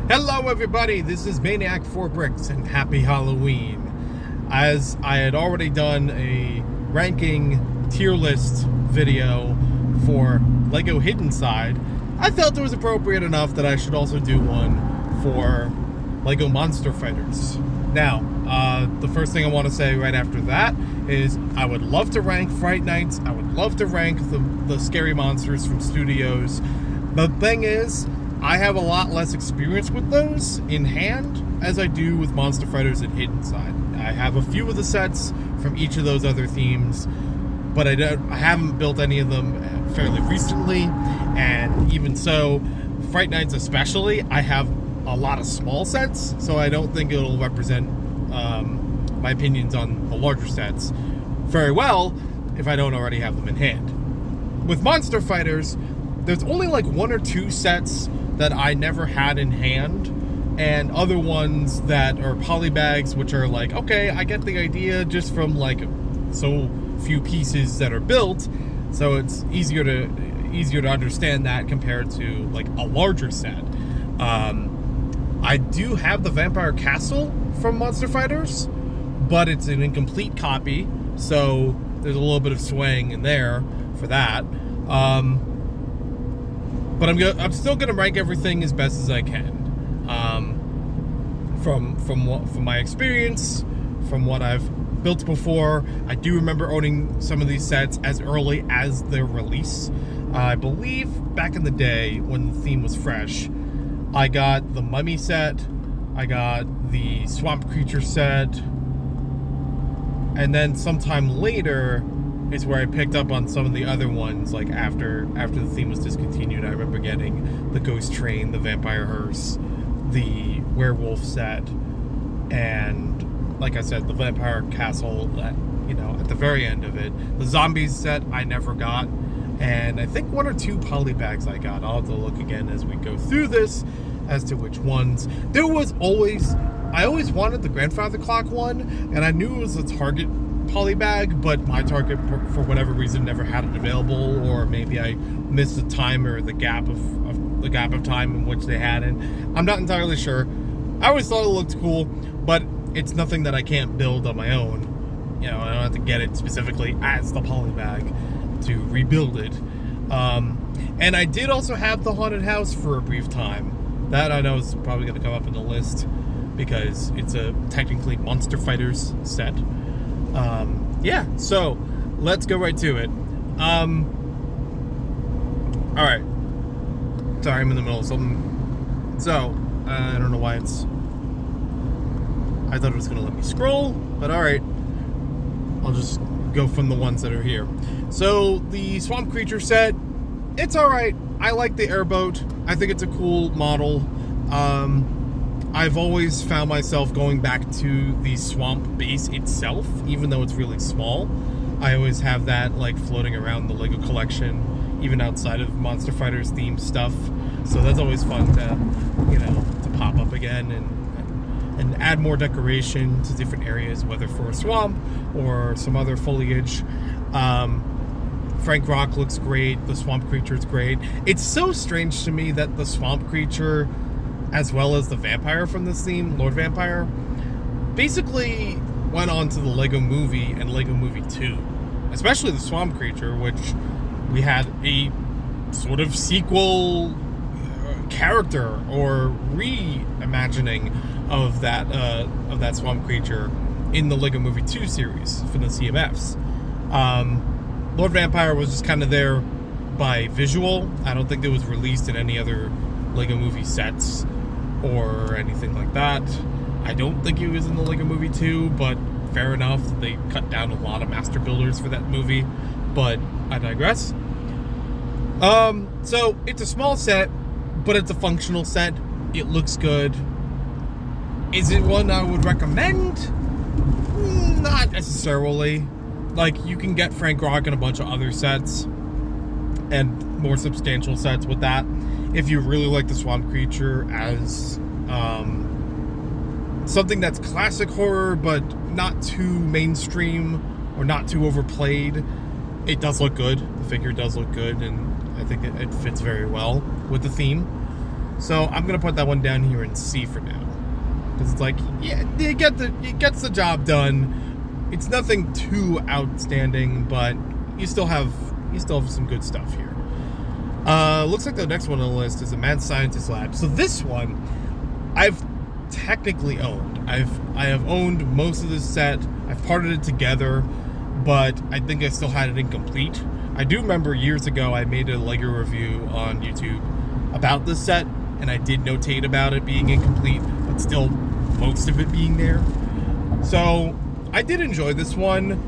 Hello everybody, this is Maniac4Bricks and happy Halloween. As I had already done a ranking tier list video for LEGO Hidden Side, I felt it was appropriate enough that I should also do one for LEGO Monster Fighters. Now, the first thing I want to say right after that is I would love to rank Fright Nights, I would love to rank the scary monsters from studios. The thing is, I have a lot less experience with those in hand as I do with Monster Fighters and Hidden Side. I have a few of the sets from each of those other themes, but I haven't built any of them fairly recently, and even so, Fright Nights especially, I have a lot of small sets, so I don't think it'll represent my opinions on the larger sets very well if I don't already have them in hand. With Monster Fighters, there's only like one or two sets that I never had in hand, and other ones that are polybags, which are like, okay, I get the idea just from like so few pieces that are built, so it's easier to understand that compared to like a larger set. I do have the Vampire Castle from Monster Fighters, but it's an incomplete copy, so there's a little bit of swaying in there for that. But I'm still gonna rank everything as best as I can. From my experience, from what I've built before, I do remember owning some of these sets as early as their release. I believe back in the day when the theme was fresh, I got the Mummy set, I got the Swamp Creature set, and then sometime later is where I picked up on some of the other ones, like after the theme was discontinued. I remember getting the Ghost Train, the Vampire Hearse, the Werewolf set, and like I said, the Vampire Castle at the very end of it. The Zombies set I never got, and I think one or two polybags I got. I'll have to look again as we go through this as to which ones. I always wanted the Grandfather Clock one, and I knew it was a Target polybag, but my Target, for whatever reason, never had it available, or maybe I missed the time or the gap of time in which they had it. I'm not entirely sure. I always thought it looked cool, but it's nothing that I can't build on my own. I don't have to get it specifically as the polybag to rebuild it. And I did also have the Haunted House for a brief time. That I know is probably going to come up in the list because it's a technically Monster Fighters set. Yeah, so let's go right to it. Alright. Sorry, I'm in the middle of something. So, I don't know why I thought it was going to let me scroll, but alright. I'll just go from the ones that are here. So, the Swamp Creature set, it's alright. I like the airboat. I think it's a cool model. I've always found myself going back to the swamp base itself, even though it's really small. I always have that like floating around the LEGO collection, even outside of Monster Fighters themed stuff. So that's always fun to pop up again and add more decoration to different areas, whether for a swamp or some other foliage. Frank Rock looks great. The Swamp Creature is great. It's so strange to me that the Swamp Creature, as well as the vampire from this theme, Lord Vampire, basically went on to the LEGO Movie and LEGO Movie 2. Especially the Swamp Creature, which we had a sort of sequel character or reimagining of that Swamp Creature in the LEGO Movie 2 series from the CMFs. Lord Vampire was just kind of there by visual. I don't think it was released in any other LEGO Movie sets or anything like that. I don't think he was in the LEGO Movie 2, but fair enough. They cut down a lot of master builders for that movie, but I digress. So it's a small set, but it's a functional set. It looks good. Is it one I would recommend? Not necessarily. Like, you can get Frank Rock and a bunch of other sets and more substantial sets with that. If you really like the Swamp Creature as something that's classic horror, but not too mainstream or not too overplayed, it does look good. The figure does look good, and I think it fits very well with the theme. So I'm gonna put that one down here in C for now, because it's like, yeah, it gets the job done. It's nothing too outstanding, but you still have some good stuff here. Looks like the next one on the list is a Mad Scientist Lab. So this one, I've technically owned. I have owned most of this set. I've parted it together, but I think I still had it incomplete. I do remember years ago I made a LEGO review on YouTube about this set, and I did notate about it being incomplete, but still most of it being there. So I did enjoy this one.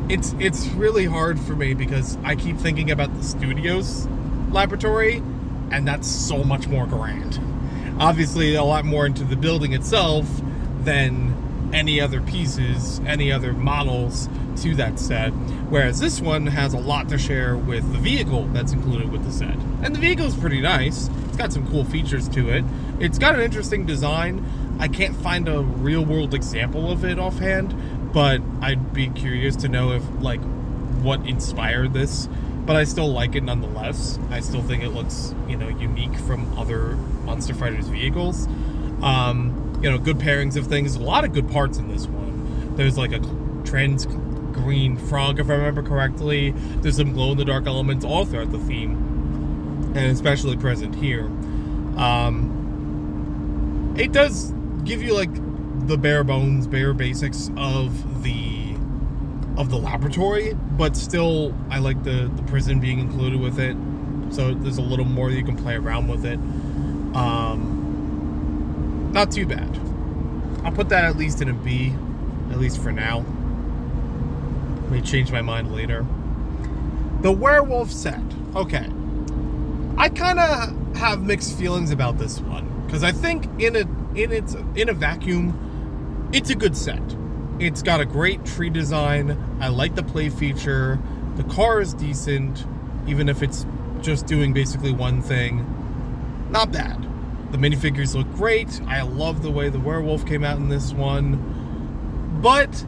It's really hard for me because I keep thinking about the studio's laboratory, and that's so much more grand. Obviously, a lot more into the building itself than any other pieces, any other models to that set. Whereas this one has a lot to share with the vehicle that's included with the set. And the vehicle's pretty nice. It's got some cool features to it. It's got an interesting design. I can't find a real-world example of it offhand, but I'd be curious to know if, like, what inspired this. But I still like it nonetheless. I still think it looks, unique from other Monster Fighters vehicles. Good pairings of things. A lot of good parts in this one. There's like a trans green frog, if I remember correctly. There's some glow-in-the-dark elements all throughout the theme, and especially present here. It does give you like the bare basics of the laboratory, but still I like the prison being included with it, so there's a little more you can play around with it. Not too bad. I'll put that at least in a B, at least for now. May change my mind later. The werewolf set. Okay, I kind of have mixed feelings about this one, because I think in a vacuum, it's a good set. It's got a great tree design. I like the play feature. The car is decent, even if it's just doing basically one thing. Not bad. The minifigures look great. I love the way the werewolf came out in this one. But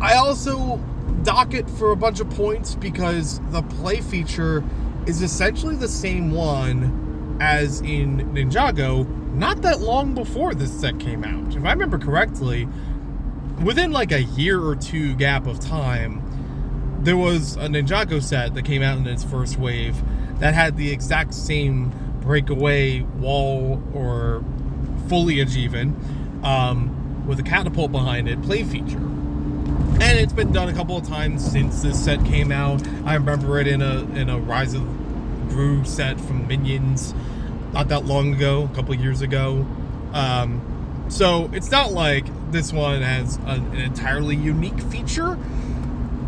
I also dock it for a bunch of points because the play feature is essentially the same one as in Ninjago not that long before this set came out. If I remember correctly, within like a year or two gap of time, there was a Ninjago set that came out in its first wave that had the exact same breakaway wall or foliage even, with a catapult behind it play feature. And it's been done a couple of times since this set came out. I remember it in a Rise of Gru set from Minions not that long ago, a couple of years ago. So it's not like this one has an entirely unique feature.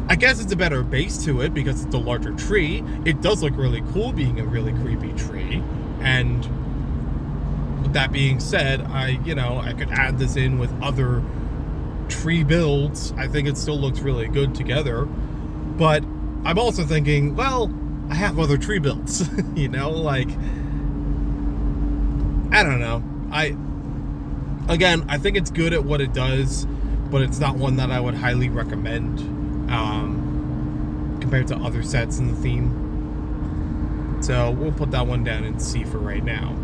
I guess it's a better base to it because it's a larger tree. It does look really cool being a really creepy tree. And with that being said, I could add this in with other tree builds. I think it still looks really good together. But I'm also thinking, well, I have other tree builds. Like, I don't know. I think it's good at what it does, but it's not one that I would highly recommend compared to other sets in the theme. So we'll put that one down in C for right now.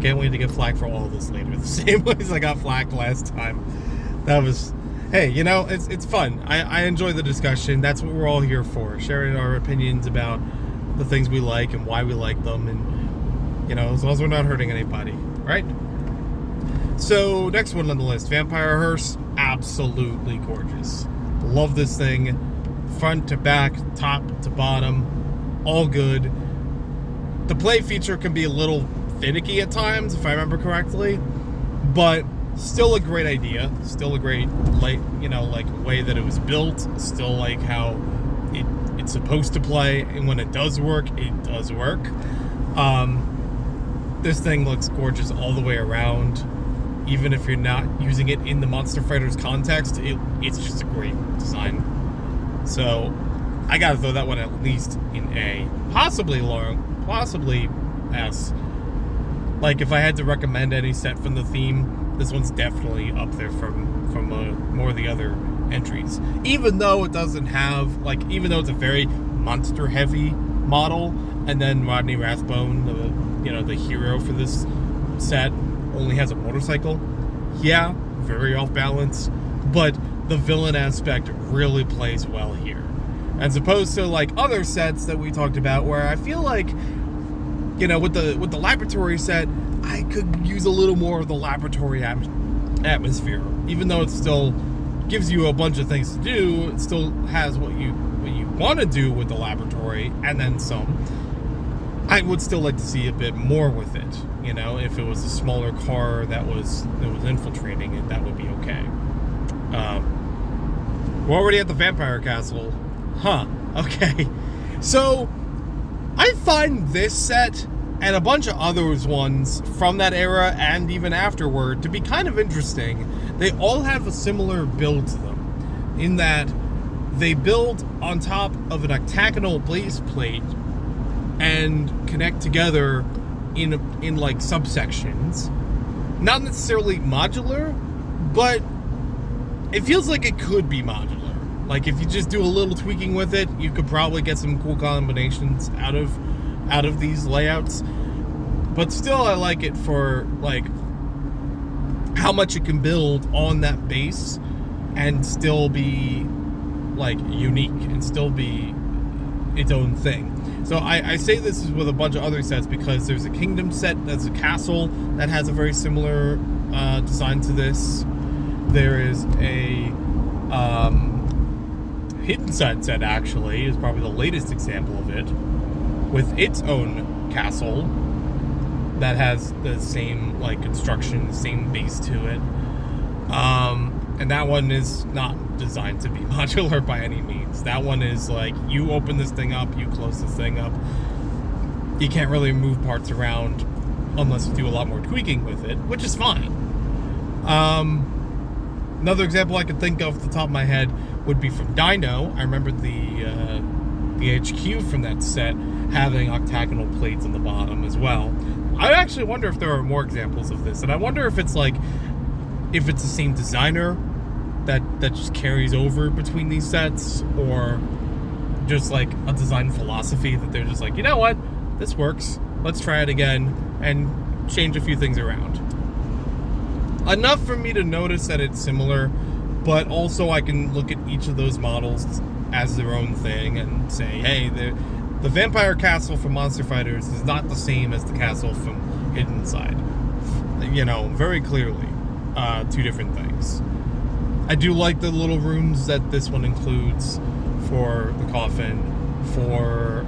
Can't wait to get flagged for all of this later. The same way as I got flagged last time. That was, hey, it's fun. I enjoy the discussion. That's what we're all here for. Sharing our opinions about the things we like and why we like them. And, as long as we're not hurting anybody, right? So, next one on the list, Vampire Hearse. Absolutely gorgeous. Love this thing. Front to back, top to bottom, all good. The play feature can be a little finicky at times, if I remember correctly, but still a great idea. Still a great, way that it was built. Still like how it's supposed to play, and when it does work, it does work. This thing looks gorgeous all the way around. Even if you're not using it in the Monster Fighters context, it's just a great design. So, I gotta throw that one at least in A. Possibly S. Like, if I had to recommend any set from the theme, this one's definitely up there from more of the other entries. Even though it doesn't have, even though it's a very monster-heavy model, and then Rodney Rathbone, the hero for this set, only has a motorcycle. Yeah, very off balance, but the villain aspect really plays well here, as opposed to like other sets that we talked about, where I feel like, with the laboratory set, I could use a little more of the laboratory atmosphere. Even though it still gives you a bunch of things to do, it still has what you want to do with the laboratory, and then some. I would still like to see a bit more with it. If it was a smaller car that was infiltrating it, that would be okay. We're already at the vampire castle. Huh. Okay. So, I find this set and a bunch of others ones from that era and even afterward to be kind of interesting. They all have a similar build to them, in that they build on top of an octagonal base plate and connect together in like subsections. Not necessarily modular, but it feels like it could be modular. Like if you just do a little tweaking with it, you could probably get some cool combinations out of these layouts. But still, I like it for like how much it can build on that base and still be like unique and still be its own thing. So I say this is with a bunch of other sets because there's a Kingdom set that's a castle that has a very similar design to this. There is a Hidden Side set, actually, is probably the latest example of it, with its own castle that has the same like construction, same base to it. And that one is not designed to be modular by any means. That one is like, you open this thing up, you close this thing up. You can't really move parts around unless you do a lot more tweaking with it, which is fine. Another example I could think of off the top of my head would be from Dino. I remember the HQ from that set having octagonal plates on the bottom as well. I actually wonder if there are more examples of this, and I wonder if it's the same designer that just carries over between these sets, or just like a design philosophy that they're just like, you know what, this works, let's try it again and change a few things around. Enough for me to notice that it's similar, but also I can look at each of those models as their own thing and say, hey, the vampire castle from Monster Fighters is not the same as the castle from Hidden Side. Very clearly, two different things. I do like the little rooms that this one includes for the coffin, for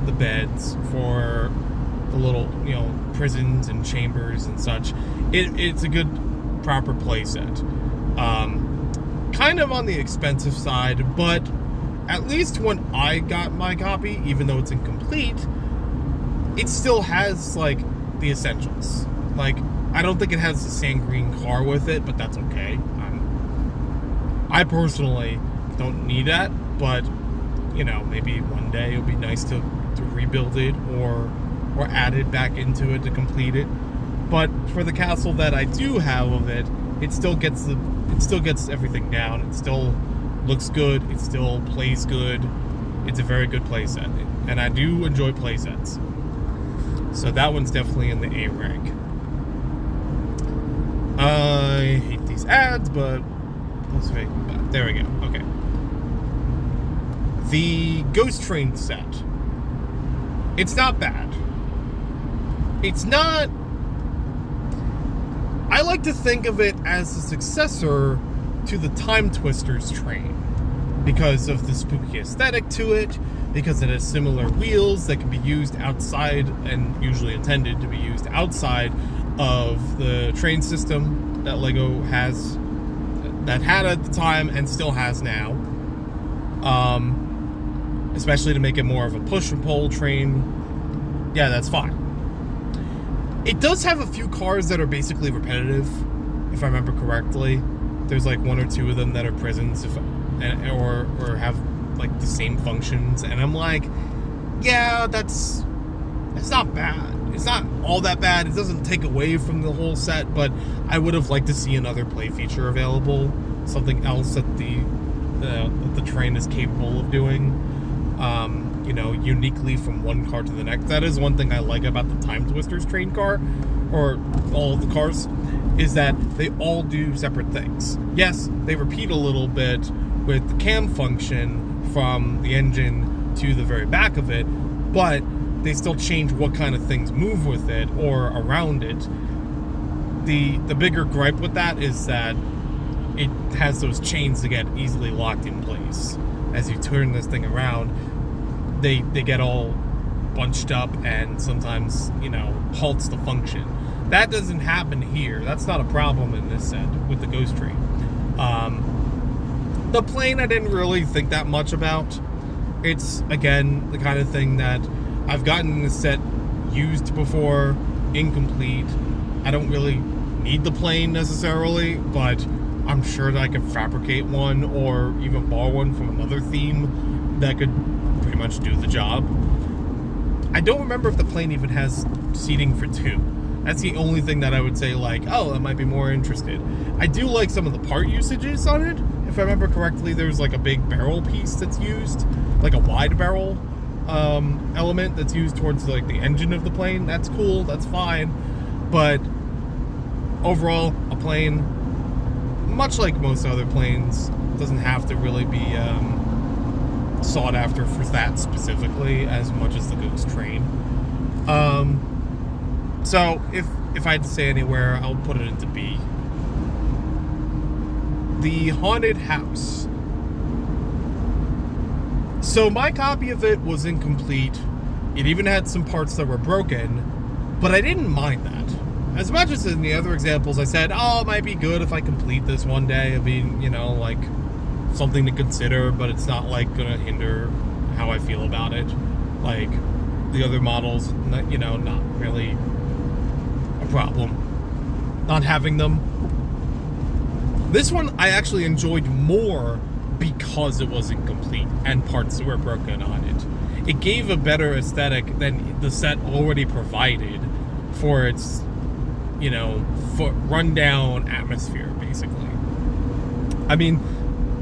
the beds, for the little, prisons and chambers and such. It's a good, proper playset. Kind of on the expensive side, but at least when I got my copy, even though it's incomplete, it still has, like, the essentials. Like, I don't think it has the sand green car with it, but that's okay. I personally don't need that, but, maybe one day it would be nice to rebuild it or add it back into it to complete it. But for the castle that I do have of it, it still gets everything down. It still looks good. It still plays good. It's a very good playset, and I do enjoy playsets. So that one's definitely in the A rank. I hate these ads, but let's wait. There we go. Okay. The Ghost Train set. It's not bad. It's not... I like to think of it as a successor to the Time Twisters train because of the spooky aesthetic to it, because it has similar wheels that can be used outside and usually intended to be used outside of the train system that LEGO has, that had at the time and still has now. Especially to make it more of a push and pull train. Yeah, that's fine. It does have a few cars that are basically repetitive, if I remember correctly. There's like one or two of them that are prisons, or have like the same functions, and I'm like, yeah, that's not bad. It's not all that bad. It doesn't take away from the whole set, but I would have liked to see another play feature available, something else that the train is capable of doing. uniquely from one car to the next. That is one thing I like about the Time Twisters train car, or all of the cars, is that they all do separate things. Yes, they repeat a little bit with the cam function from the engine to the very back of it, but they still change what kind of things move with it or around it. The bigger gripe with that is that it has those chains that get easily locked in place. As you turn this thing around, they get all bunched up and sometimes, halts the function. That doesn't happen here. That's not a problem in this set with the Ghost Train. The plane I didn't really think that much about. It's, again, the kind of thing that I've gotten this set used before, incomplete. I don't really need the plane necessarily, but I'm sure that I could fabricate one or even borrow one from another theme that could pretty much do the job. I don't remember if the plane even has seating for two. That's the only thing that I would say, like, oh, I might be more interested. I do like some of the part usages on it. If I remember correctly, there's like a big barrel piece that's used, like a wide barrel element that's used towards like the engine of the plane. That's cool, that's fine. But overall, a plane, much like most other planes, doesn't have to really be sought after for that specifically as much as the Ghost Train. So if I had to say anywhere, I'll put it into B. The Haunted House. So my copy of it was incomplete. It even had some parts that were broken, but I didn't mind that. As much as in the other examples I said, oh, it might be good if I complete this one day. It'd be, like something to consider, but it's not like gonna hinder how I feel about it. Like the other models, not really a problem not having them. This one I actually enjoyed more because it was incomplete and parts were broken on it. It gave a better aesthetic than the set already provided for its, rundown atmosphere, basically. I mean,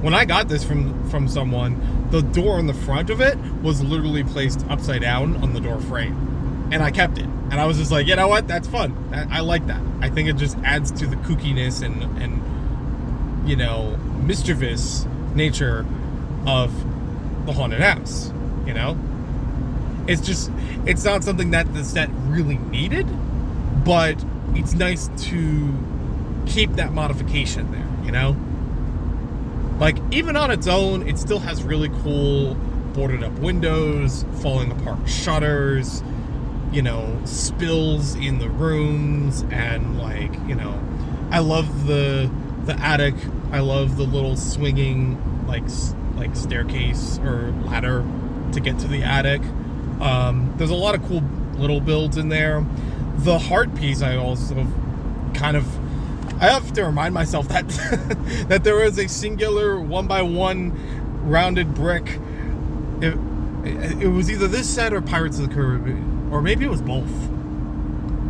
when I got this from someone, the door in the front of it was literally placed upside down on the door frame. And I kept it. And I was just like, you know what? That's fun. I like that. I think it just adds to the kookiness and mischievous nature of the Haunted House, It's not something that the set really needed, but it's nice to keep that modification there, Like, even on its own, it still has really cool boarded up windows, falling apart shutters, spills in the rooms, and I love the attic. I love the little swinging like staircase or ladder to get to the attic. There's a lot of cool little builds in there. The heart piece, I also I have to remind myself that that there was a singular 1x1 rounded brick. It was either this set or Pirates of the Caribbean, or maybe it was both.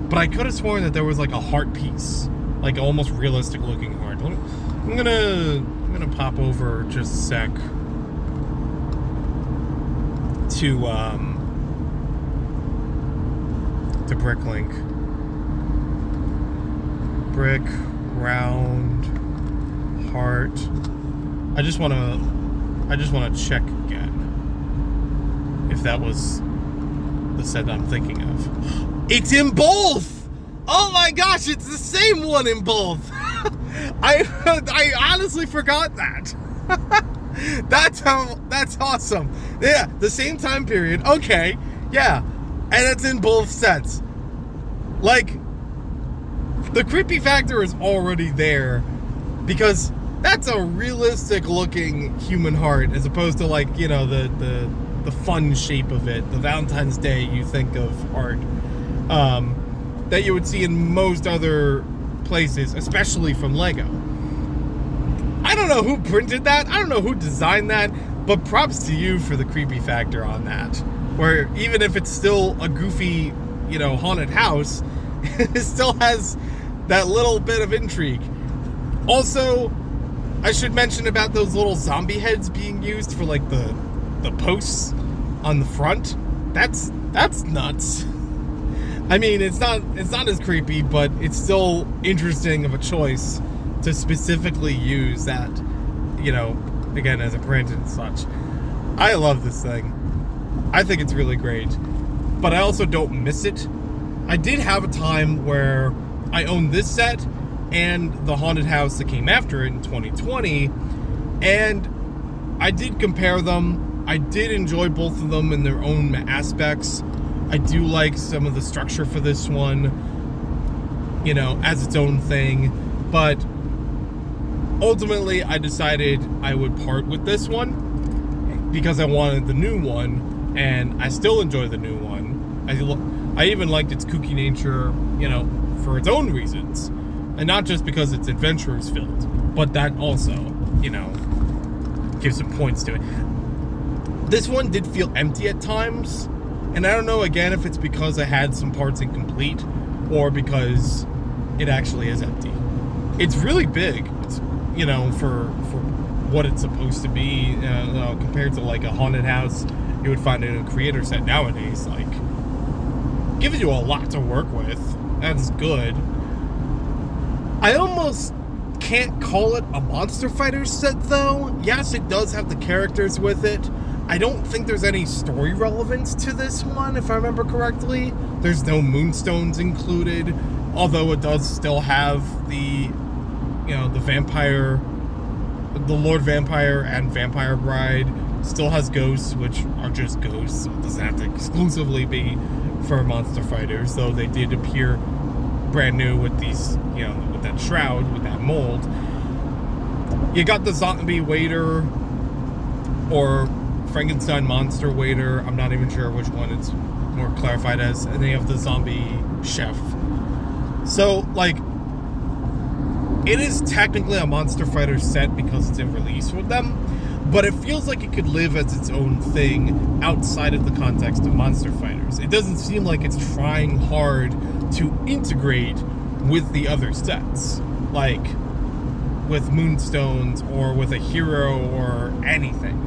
But I could have sworn that there was like a heart piece, like almost realistic looking heart. I'm gonna pop over just a sec to Bricklink. Brick, round, heart. I just wanna check again if that was the set I'm thinking of. It's in both! Oh my gosh, it's the same one in both! I honestly forgot that. That's awesome. Yeah, the same time period. Okay, yeah. And it's in both sets. Like, the creepy factor is already there because that's a realistic looking human heart as opposed to like, the fun shape of it, the Valentine's Day you think of art that you would see in most other places, especially from Lego. I don't know who printed that, I don't know who designed that, but props to you for the creepy factor on that, where even if it's still a goofy, haunted house, it still has that little bit of intrigue. Also, I should mention about those little zombie heads being used for like the posts on the front, that's nuts. I mean, it's not as creepy, but it's still interesting of a choice to specifically use that, you know, again, as a print and such. I love this thing. I think it's really great, but I also don't miss it. I did have a time where I owned this set and the haunted house that came after it in 2020, and I did compare them. I did enjoy both of them in their own aspects. I do like some of the structure for this one, you know, as its own thing, but ultimately I decided I would part with this one because I wanted the new one, and I still enjoy the new one. I even liked its kooky nature, you know, for its own reasons, and not just because it's adventurers filled, but that also, you know, gives some points to it. This one did feel empty at times, and I don't know, again, if it's because I had some parts incomplete or because it actually is empty. It's really big. It's, you know, for what it's supposed to be, compared to like a haunted house you would find in a creator set nowadays. Like, gives you a lot to work with. That's good. I almost can't call it a Monster Fighter set, though. Yes, it does have the characters with it. I don't think there's any story relevance to this one, if I remember correctly. There's no moonstones included, although it does still have the, you know, the vampire, the Lord Vampire and Vampire Bride. Still has ghosts, which are just ghosts, so it doesn't have to exclusively be for Monster Fighters, though they did appear brand new with these, you know, with that shroud, with that mold. You got the zombie waiter, or Frankenstein monster waiter, I'm not even sure which one it's more clarified as, and they have the zombie chef. So, like, it is technically a Monster Fighter set because it's in release with them, but it feels like it could live as its own thing outside of the context of Monster Fighters. It doesn't seem like it's trying hard to integrate with the other sets, like with Moonstones or with a hero or anything.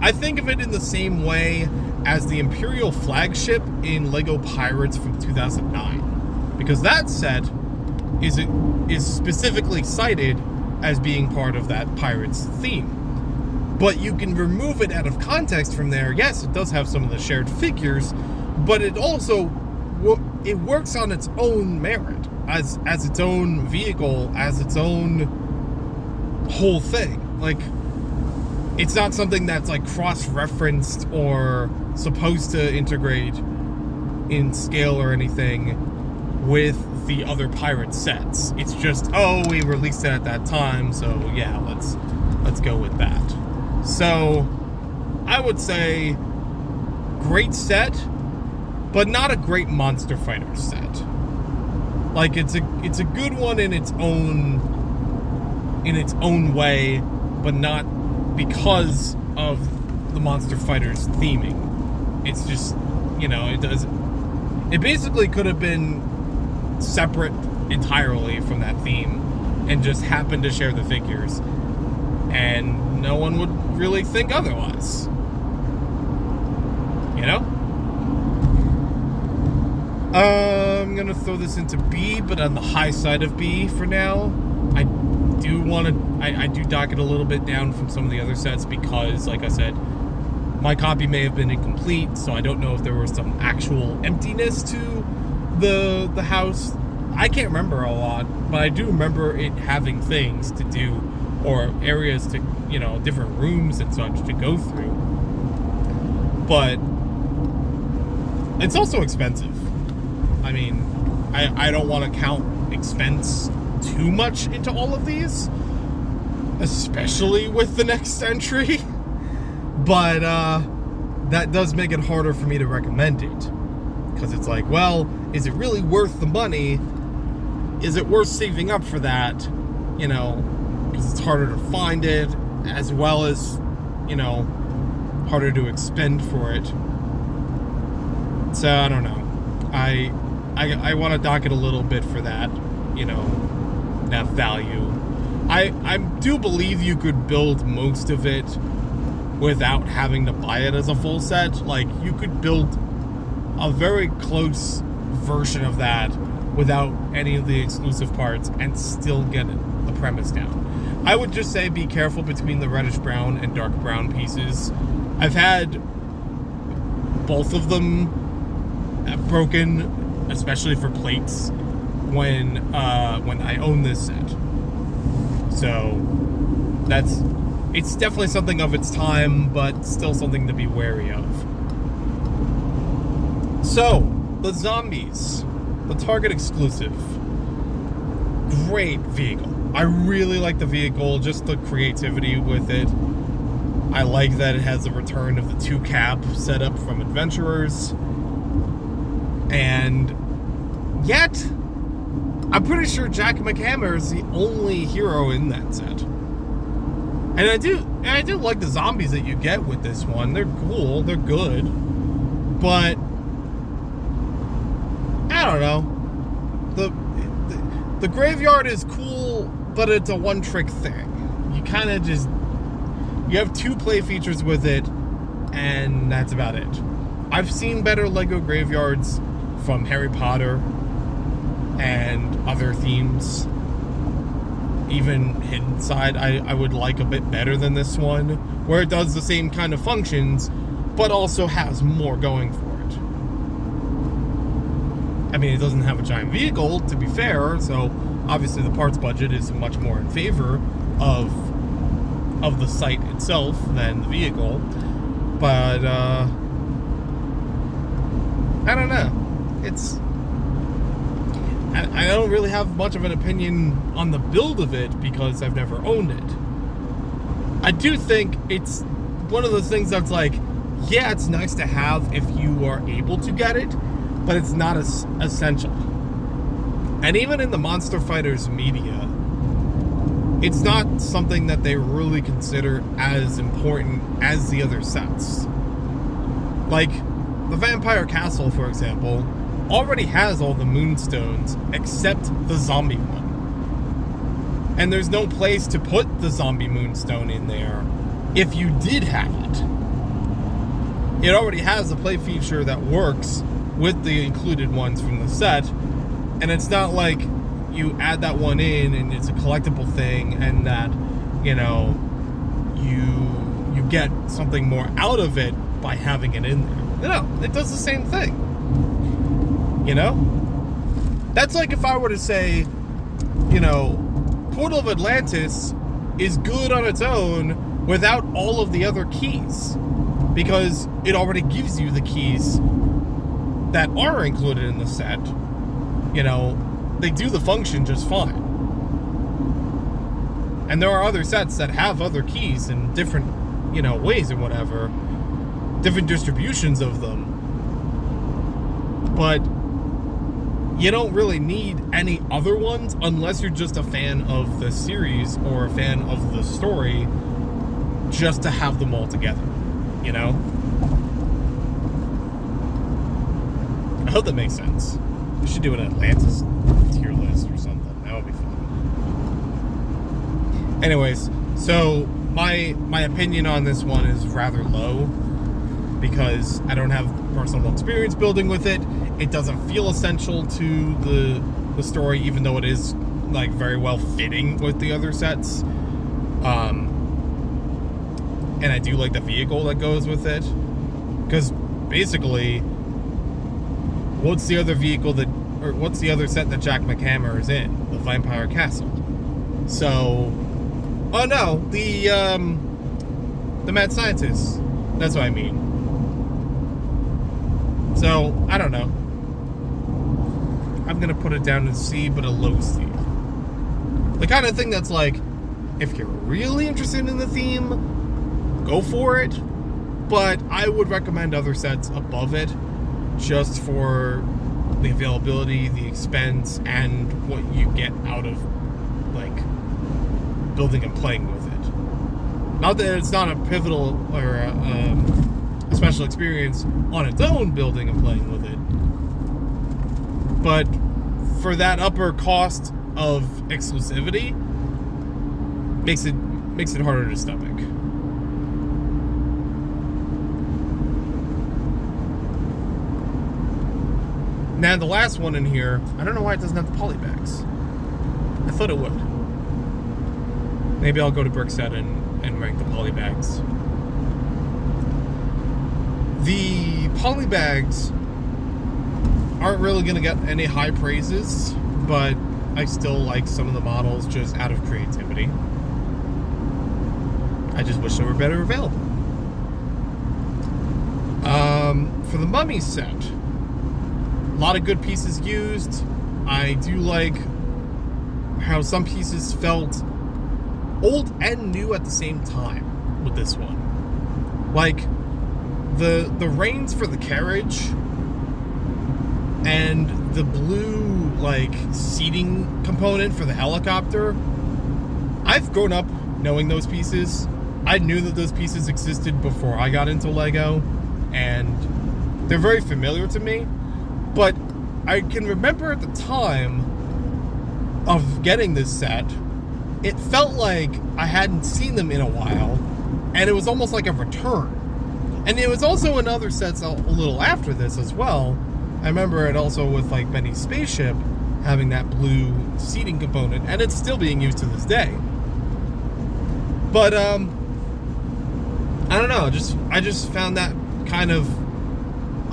I think of it in the same way as the Imperial flagship in LEGO Pirates from 2009, because that set is specifically cited as being part of that Pirates theme. But you can remove it out of context from there. Yes, it does have some of the shared figures, but it also it works on its own merit as its own vehicle, as its own whole thing. Like, it's not something that's like cross-referenced or supposed to integrate in scale or anything with the other pirate sets. It's just, oh, we released it at that time, so yeah, let's go with that. So I would say great set, but not a great Monster Fighter set. Like, it's a good one in its own way, but not because of the Monster Fighters theming. It's just, you know, it basically could have been separate entirely from that theme and just happened to share the figures, and no one would really think otherwise, you know? I'm gonna throw this into B, but on the high side of B for now. I do dock it a little bit down from some of the other sets because, like I said, my copy may have been incomplete, so I don't know if there was some actual emptiness to the house. I can't remember a lot, but I do remember it having things to do, or areas to, you know, different rooms and such to go through. But it's also expensive. I mean, I don't want to count expense too much into all of these, especially with the next entry. But that does make it harder for me to recommend it, because it's like, well, is it really worth the money? Is it worth saving up for that? You know, because it's harder to find it, as well as, you know, harder to expend for it. So I don't know. I want to dock it a little bit for that, you know, that value. I do believe you could build most of it without having to buy it as a full set. Like, you could build a very close version of that without any of the exclusive parts and still get the premise down. I would just say be careful between the reddish brown and dark brown pieces. I've had both of them broken, especially for plates, when I own this set. So it's definitely something of its time, but still something to be wary of. So, the zombies, the Target exclusive. Great vehicle. I really like the vehicle, just the creativity with it. I like that it has a return of the 2 cap setup from Adventurers. And yet, I'm pretty sure Jack McHammer is the only hero in that set. And I do like the zombies that you get with this one. They're cool, they're good. But I don't know. The graveyard is cool, but it's a one-trick thing. You kind of just... You have 2 play features with it, and that's about it. I've seen better Lego graveyards from Harry Potter and other themes. Even Hidden Side, I would like a bit better than this one, where it does the same kind of functions, but also has more going for it. I mean, it doesn't have a giant vehicle, to be fair, so obviously the parts budget is much more in favor of the site itself than the vehicle. But, I don't know. I don't really have much of an opinion on the build of it because I've never owned it. I do think it's one of those things that's like, yeah, it's nice to have if you are able to get it, but it's not as essential. And even in the Monster Fighters media, it's not something that they really consider as important as the other sets. Like, the Vampire Castle, for example, already has all the Moonstones except the zombie one. And there's no place to put the zombie Moonstone in there if you did have it. It already has a play feature that works with the included ones from the set, and it's not like you add that one in and it's a collectible thing and that, you know, you get something more out of it by having it in there. No, it does the same thing. You know? That's like if I were to say, you know, Portal of Atlantis is good on its own without all of the other keys, because it already gives you the keys that are included in the set. You know, they do the function just fine. And there are other sets that have other keys in different, you know, ways or whatever, different distributions of them. But you don't really need any other ones unless you're just a fan of the series or a fan of the story, just to have them all together, you know? I hope that makes sense. We should do an Atlantis tier list or something. That would be fun. Anyways, so my opinion on this one is rather low because I don't have personal experience building with it. It doesn't feel essential to the story, even though it is like very well fitting with the other sets. And I do like the vehicle that goes with it, because basically, what's the other set that Jack McHammer is in? The Vampire Castle. So, oh no, the Mad Scientist. That's what I mean. So, I don't know. I'm gonna put it down to C, but a low C. The kind of thing that's like, if you're really interested in the theme, go for it. But I would recommend other sets above it, just for the availability, the expense, and what you get out of, like, building and playing with it. Not that it's not a pivotal or a special experience on its own, building and playing with it, but for that upper cost of exclusivity, makes it harder to stomach. Now, the last one in here, I don't know why it doesn't have the polybags. I thought it would. Maybe I'll go to Brickset and rank the polybags. The polybags aren't really going to get any high praises, but I still like some of the models just out of creativity. I just wish they were better available. For the mummy set, a lot of good pieces used. I do like how some pieces felt old and new at the same time with this one. Like the reins for the carriage and the blue like seating component for the helicopter. I've grown up knowing those pieces. I knew that those pieces existed before I got into Lego, and they're very familiar to me. But I can remember at the time of getting this set, it felt like I hadn't seen them in a while, and it was almost like a return. And it was also in other sets a little after this as well. I remember it also with like Benny's spaceship having that blue seating component, and it's still being used to this day. But I don't know, I just found that kind of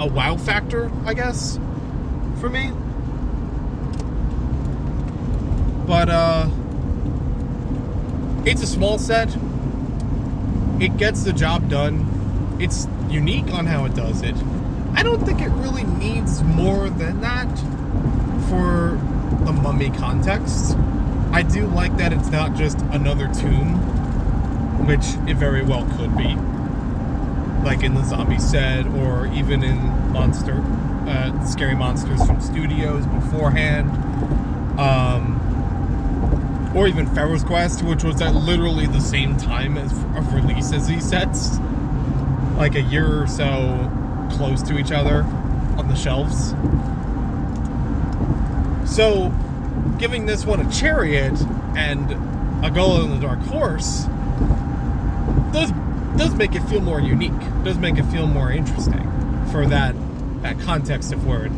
a wow factor, I guess, for me. But it's a small set. It gets the job done. It's unique on how it does it. I don't think it really needs more than that for the mummy context. I do like that it's not just another tomb, which it very well could be, like in the zombie set, or even in Scary Monsters from Studios beforehand, or even Pharaoh's Quest, which was at literally the same time of release as these sets, like a year or so close to each other on the shelves. So giving this one a chariot and a glow-in-the-dark horse does make it feel more unique, does make it feel more interesting for that context of where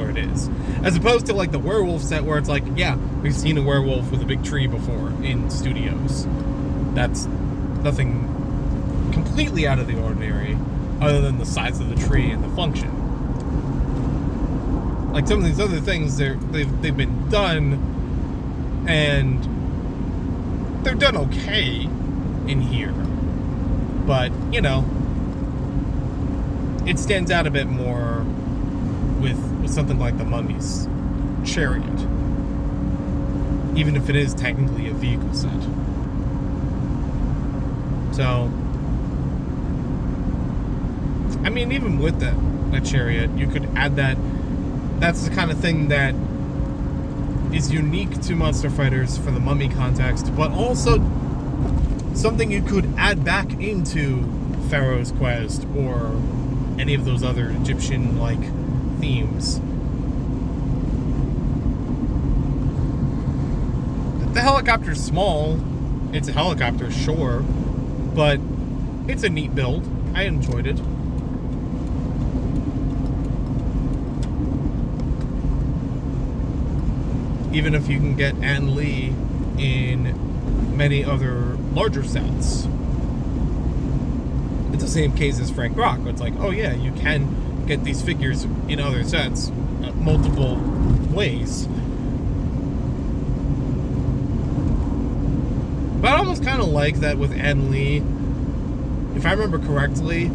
it is, as opposed to like the werewolf set where it's like, yeah, we've seen a werewolf with a big tree before in Studios. That's nothing completely out of the ordinary other than the size of the tree and the function. Like some of these other things, they've been done, and they're done okay in here, but you know, it stands out a bit more with something like the Mummy's chariot, even if it is technically a vehicle set. So I mean, even with that chariot, you could add that. That's the kind of thing that is unique to Monster Fighters for the Mummy context, but also something you could add back into Pharaoh's Quest or any of those other Egyptian-like themes. The helicopter's small. It's a helicopter, sure, but it's a neat build. I enjoyed it. Even if you can get Ann Lee in many other larger sets. It's the same case as Frank Rock. It's like, oh yeah, you can get these figures in other sets multiple ways. But I almost kind of like that with Ann Lee. If I remember correctly,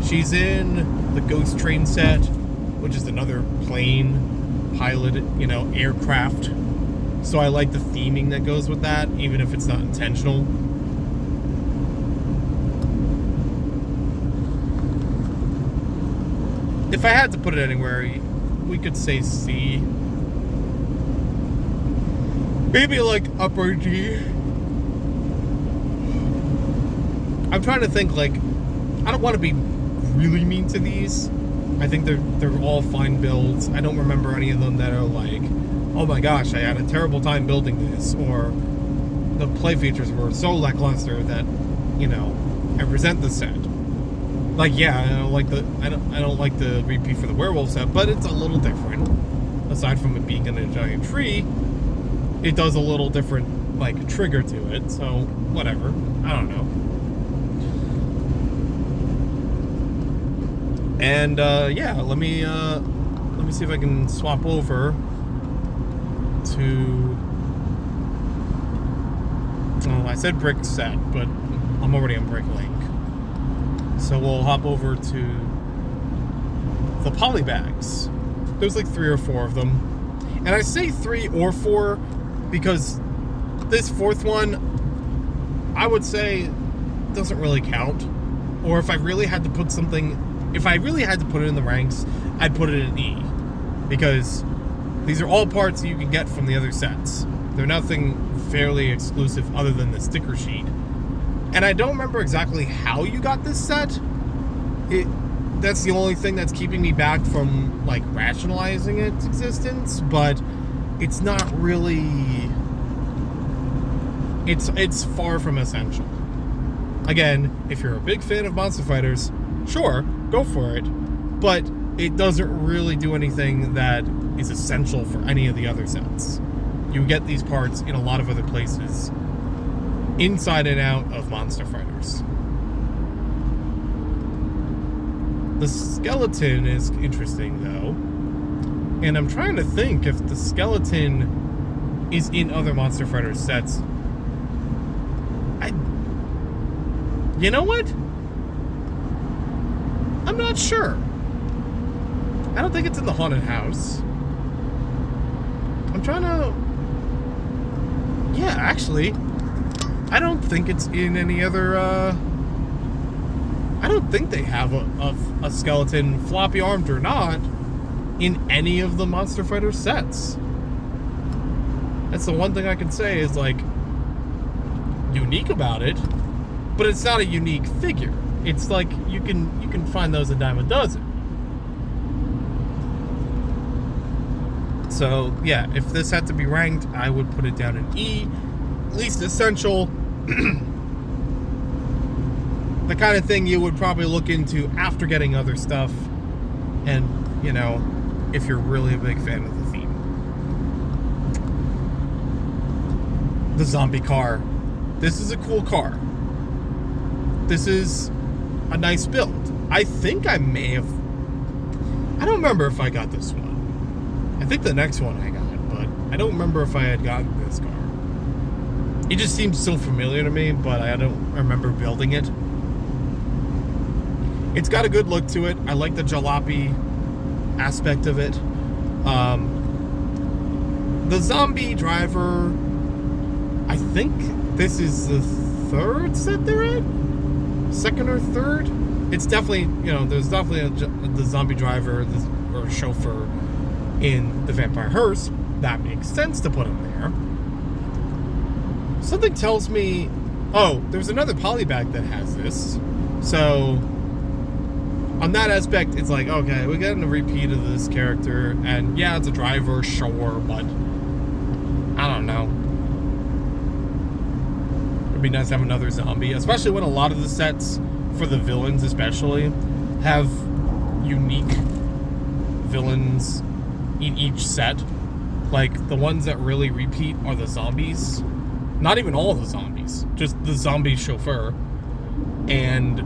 she's in the Ghost Train set, which is another plane piloted, aircraft. So I like the theming that goes with that, even if it's not intentional. If I had to put it anywhere, we could say C. Maybe like upper D. I'm trying to think, like, I don't want to be really mean to these. I think they're all fine builds. I don't remember any of them that are like, oh my gosh, I had a terrible time building this, or the play features were so lackluster that, I resent the set. Like, yeah, I don't like the repeat for the werewolf set, but it's a little different. aside from it being in a giant tree, it does a little different, like, trigger to it. So, whatever. I don't know. And, yeah, let me see if I can swap over to... Oh, I said brick set, but I'm already on brick link. So we'll hop over to the polybags. There's like 3 or 4 of them. And I say 3 or 4 because this 4th one, I would say, doesn't really count. Or if I really had to put something, if I really had to put it in the ranks, I'd put it in E. Because these are all parts you can get from the other sets. They're nothing fairly exclusive other than the sticker sheet. And I don't remember exactly how you got this set. That's the only thing that's keeping me back from, like, rationalizing its existence, but it's not really... It's far from essential. Again, if you're a big fan of Monster Fighters, sure, go for it, but it doesn't really do anything that is essential for any of the other sets. You get these parts in a lot of other places, inside and out of Monster Fighters. The skeleton is interesting, though. And I'm trying to think if the skeleton is in other Monster Fighter sets. You know what? I'm not sure. I don't think it's in the haunted house. I'm trying to... Yeah, actually, I don't think it's in any other, I don't think they have a skeleton, floppy armed or not, in any of the Monster Fighter sets. That's the one thing I can say is, like, unique about it, but it's not a unique figure. It's like, you can find those a dime a dozen. So, yeah, if this had to be ranked, I would put it down in E. Least essential. The kind of thing you would probably look into after getting other stuff. And, you know, if you're really a big fan of the theme. The zombie car. This is a cool car. This is a nice build. I think I may have... I don't remember if I got this one. I think the next one I got, but I don't remember if I had gotten this car. It just seems so familiar to me, but I don't remember building it. It's got a good look to it. I like the jalopy aspect of it. The zombie driver, I think this is the 3rd set they're in? 2nd or 3rd? It's definitely, you know, there's definitely the zombie driver or chauffeur in the Vampire Hearse. That makes sense to put him there. Something tells me... Oh, there's another polybag that has this. So, on that aspect, it's like, okay, we got a repeat of this character. And yeah, it's a driver, sure, but... I don't know. It'd be nice to have another zombie. Especially when a lot of the sets, for the villains especially, have unique villains in each set. Like, the ones that really repeat are the zombies. Not even all the zombies, just the zombie chauffeur and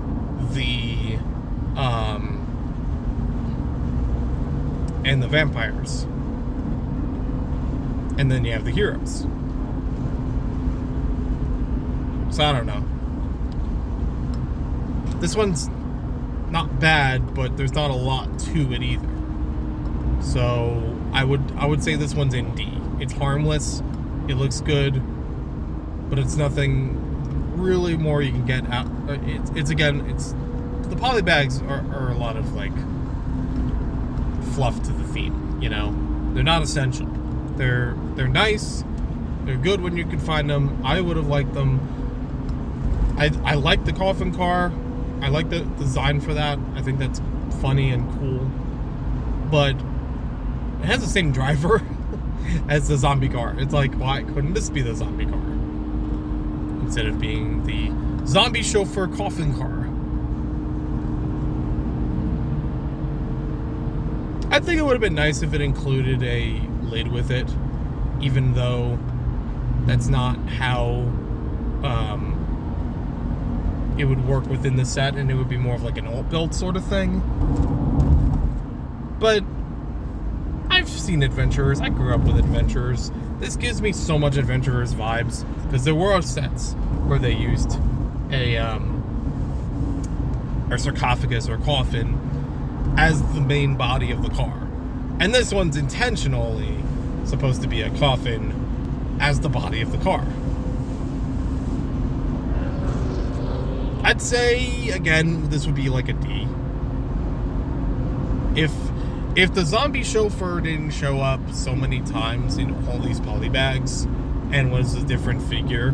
the vampires. And then you have the heroes. So I don't know. This one's not bad, but there's not a lot to it either. So I would say this one's in D. It's harmless. It looks good. But it's nothing really more you can get out. It's the polybags are a lot of, like, fluff to the theme, you know? They're not essential. They're nice. They're good when you can find them. I would have liked them. I like the coffin car. I like the design for that. I think that's funny and cool. But it has the same driver as the zombie car. It's like, why couldn't this be the zombie car? Instead of being the zombie chauffeur coffin car. I think it would have been nice if it included a lid with it, even though that's not how it would work within the set, and it would be more of like an alt build sort of thing. But I've seen adventurers. I grew up with adventurers. This gives me so much adventurers vibes, because there were sets where they used a sarcophagus or coffin as the main body of the car, and this one's intentionally supposed to be a coffin as the body of the car. I'd say, again, this would be like a D. If the zombie chauffeur didn't show up so many times in all these polybags and was a different figure,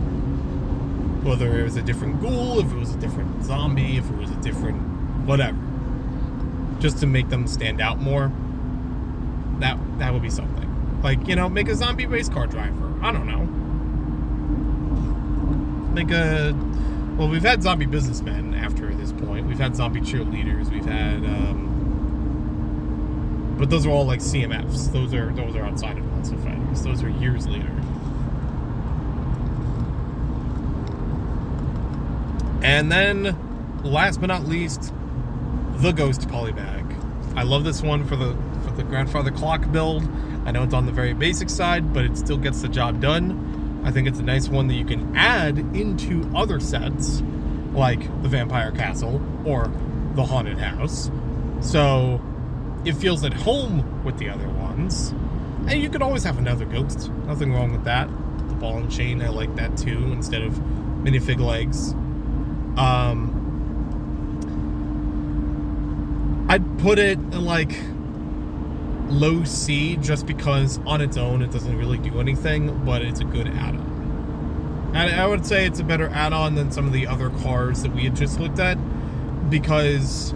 whether it was a different ghoul, if it was a different zombie, if it was a different whatever, just to make them stand out more, that would be something. Like, you know, make a zombie race car driver. I don't know. Well, we've had zombie businessmen after this point. We've had zombie cheerleaders. We've had, but those are all like CMFs. Those are outside of Monster Fighters. Those are years later. And then, last but not least, the Ghost Polybag. I love this one for the grandfather clock build. I know it's on the very basic side, but it still gets the job done. I think it's a nice one that you can add into other sets, like the Vampire Castle or the Haunted House. So it feels at home with the other ones. And you could always have another ghost. Nothing wrong with that. The ball and chain, I like that too, instead of minifig legs. I'd put it like low C, just because on its own it doesn't really do anything, but it's a good add-on. And I would say it's a better add-on than some of the other cars that we had just looked at, because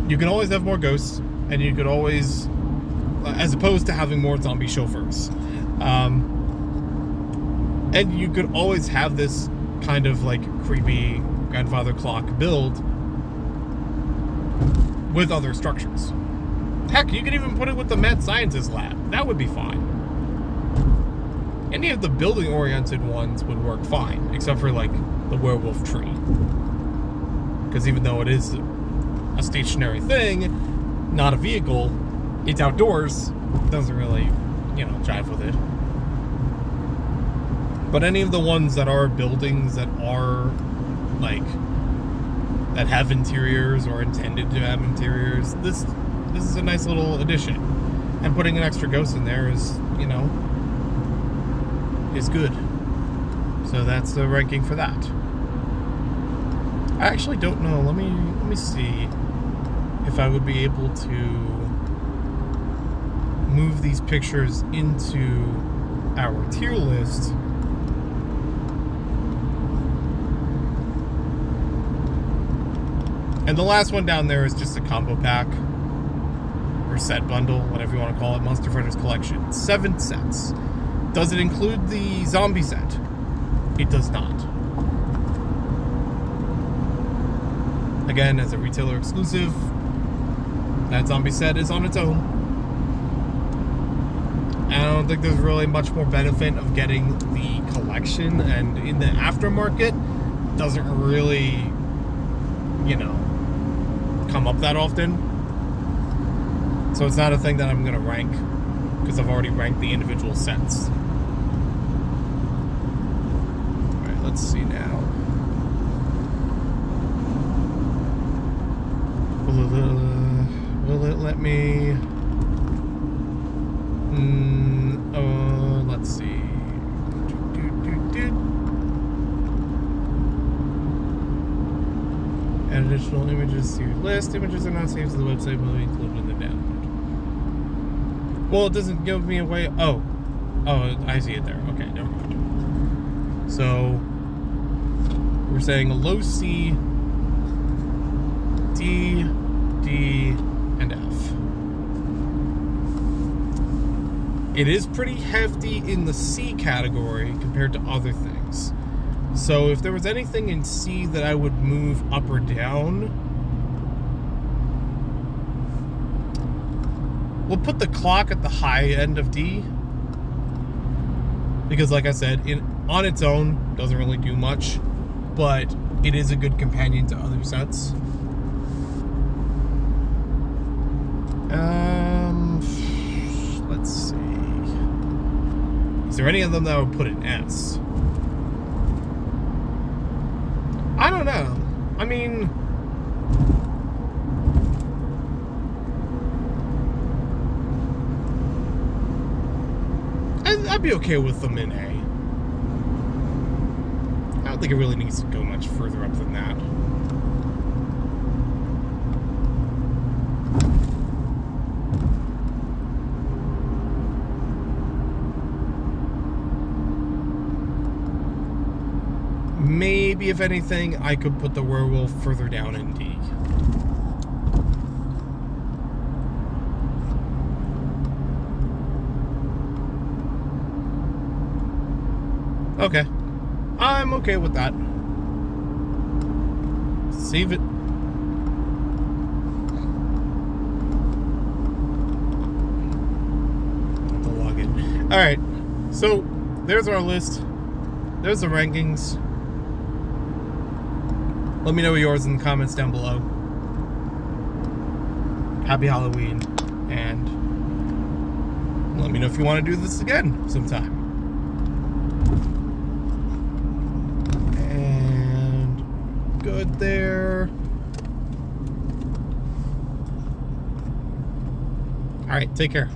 you can always have more ghosts, and you could always, as opposed to having more zombie chauffeurs, and you could always have this kind of like creepy grandfather clock build with other structures. Heck, you could even put it with the mad scientist lab. That would be fine. Any of the building-oriented ones would work fine, except for like the werewolf tree. Because even though it is a stationary thing, not a vehicle, it's outdoors, it doesn't really, you know, jive with it. But any of the ones that are buildings that are like, that have interiors or intended to have interiors, this is a nice little addition. And putting an extra ghost in there is, you know, is good. So that's the ranking for that. I actually don't know. Let me see if I would be able to move these pictures into our tier list. And the last one down there is just a combo pack, or set bundle, whatever you want to call it. Monster Fighters Collection. 7 sets. Does it include the zombie set? It does not. Again, as a retailer exclusive, that zombie set is on its own. And I don't think there's really much more benefit of getting the collection, and in the aftermarket, doesn't really, you know, come up that often. So it's not a thing that I'm going to rank, because I've already ranked the individual sets. Alright, let's see now. Will it let me... let's see. Add additional images to your list. Images are not saved to the website, but will be included in the download. Well, it doesn't give me away. Oh, I see it there. Okay, never mind. So we're saying a low C, D, and F. It is pretty hefty in the C category compared to other things. So if there was anything in C that I would move up or down, we'll put the clock at the high end of D, because like I said, on its own doesn't really do much, but it is a good companion to other sets. Let's see. Is there any of them that would put an S? I don't know. I mean, I'd be okay with them in A. I don't think it really needs to go much further up than that. Maybe, if anything, I could put the werewolf further down in D. Okay. I'm okay with that. Save it. The login. Alright. So, there's our list. There's the rankings. Let me know yours in the comments down below. Happy Halloween. And let me know if you want to do this again sometime. And good there. Alright, take care.